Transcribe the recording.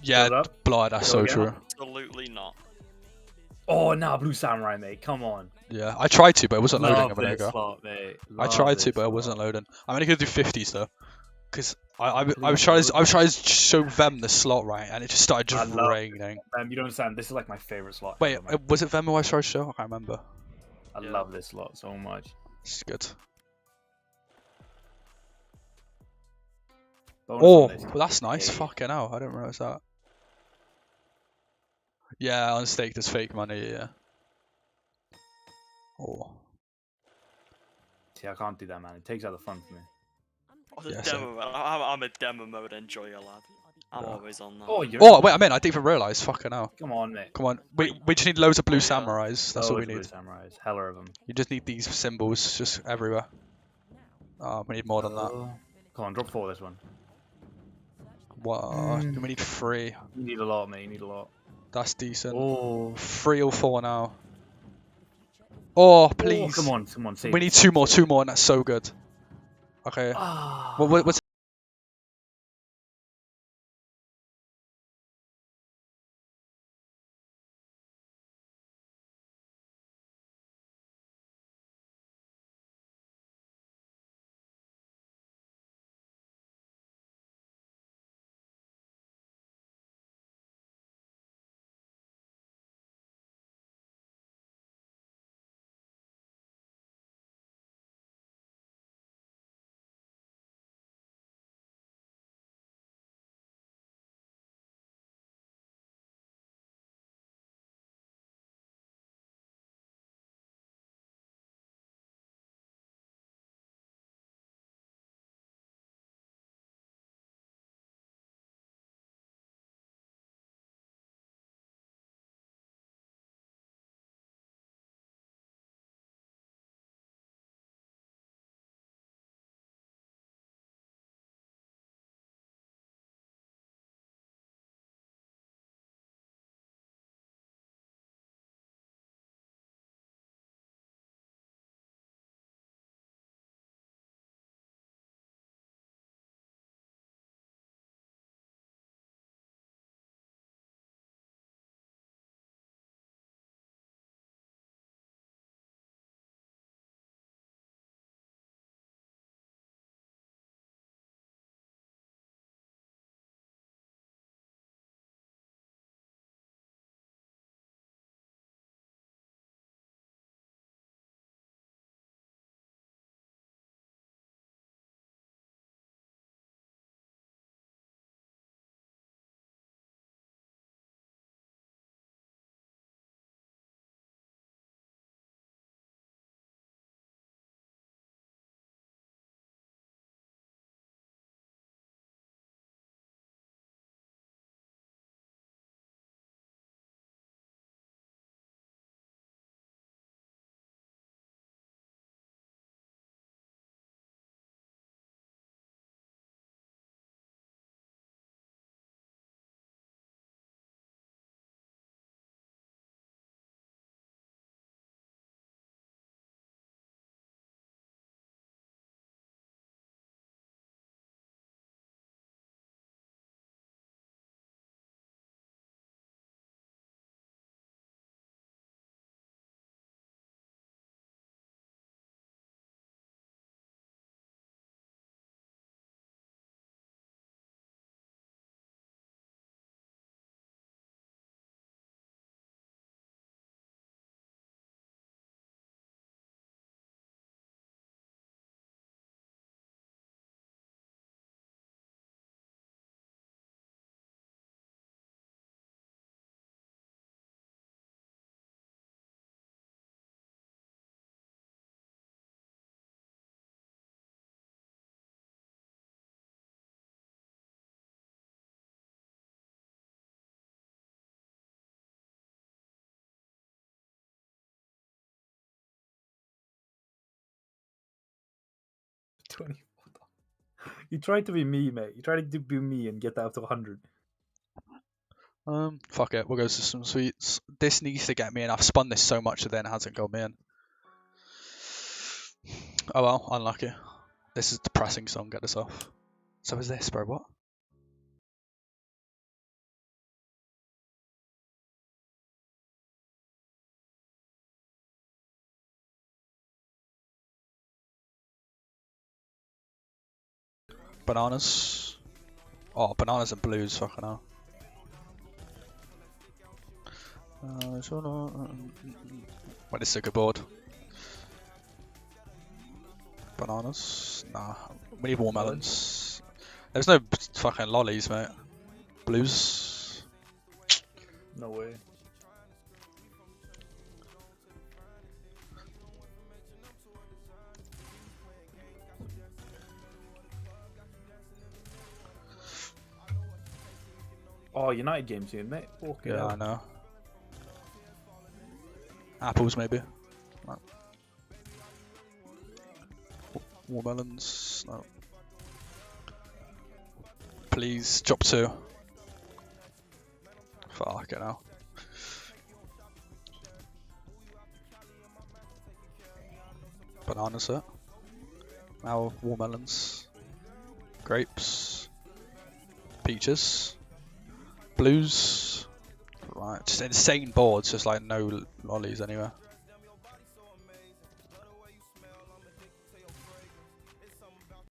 Yeah, Build up. blood. That's Go so again. true. Absolutely not. Oh, nah, Blue Samurai, mate. Come on. Yeah, I tried to, but it wasn't loading Love a minute this ago. slot, mate. I Love tried to, this but it slot. wasn't loading. I'm only gonna do 50s though, because I was Please trying load, to man. show them the slot right, and it just started I love draining. You don't understand. This is like my favorite slot. Wait, ever, man. was it them who I tried to show? I can't remember. I Yeah. love this slot so much. It's good. Bonus Oh, on this. well, that's nice. Yeah. Fucking hell, I didn't realize that. Yeah, on stake there's fake money. Yeah. Oh. See, I can't do that, man. It takes out the fun for me. Oh, the Yeah, demo mode. I'm a demo mode enjoyer, lad. I'm Yeah. always on that. Oh, you're. Oh wait, I didn't even realise. Fucking hell. Come on, mate. Come on, we just need loads of blue Oh, yeah. samurais. That's all we Blue need. Samurais. Hella of them. You just need these symbols just everywhere. Oh, we need more than that. Come on, drop 4 this one. What? We need 3. You need a lot, mate. You need a lot. That's decent. Oh. 3 or 4 now. Oh, please. Oh, come on. Save We it, need save 2 it, more, save 2 it. more, and that's so good. Okay. Ah. What's You tried to be me, mate. You tried to be me and get that to 100. Fuck it. We'll go to some sweets. This needs to get me in. I've spun this so much that then it hasn't got me in. Oh well, unlucky. This is a depressing song. Get this off. So is this, bro? What? Bananas. Oh, bananas and blues, fucking hell. Well, this is a good board. Bananas? Nah, we need watermelons. There's no fucking lollies, mate. Blues. No way. Oh, United game soon, mate. Fucking Yeah, hell. I know. Apples, maybe. No. Watermelons. No. Please, drop 2. Fuck it now. Bananas, it. Now watermelons. Grapes. Peaches. Blues. Right, just insane boards, just like no lollies anywhere.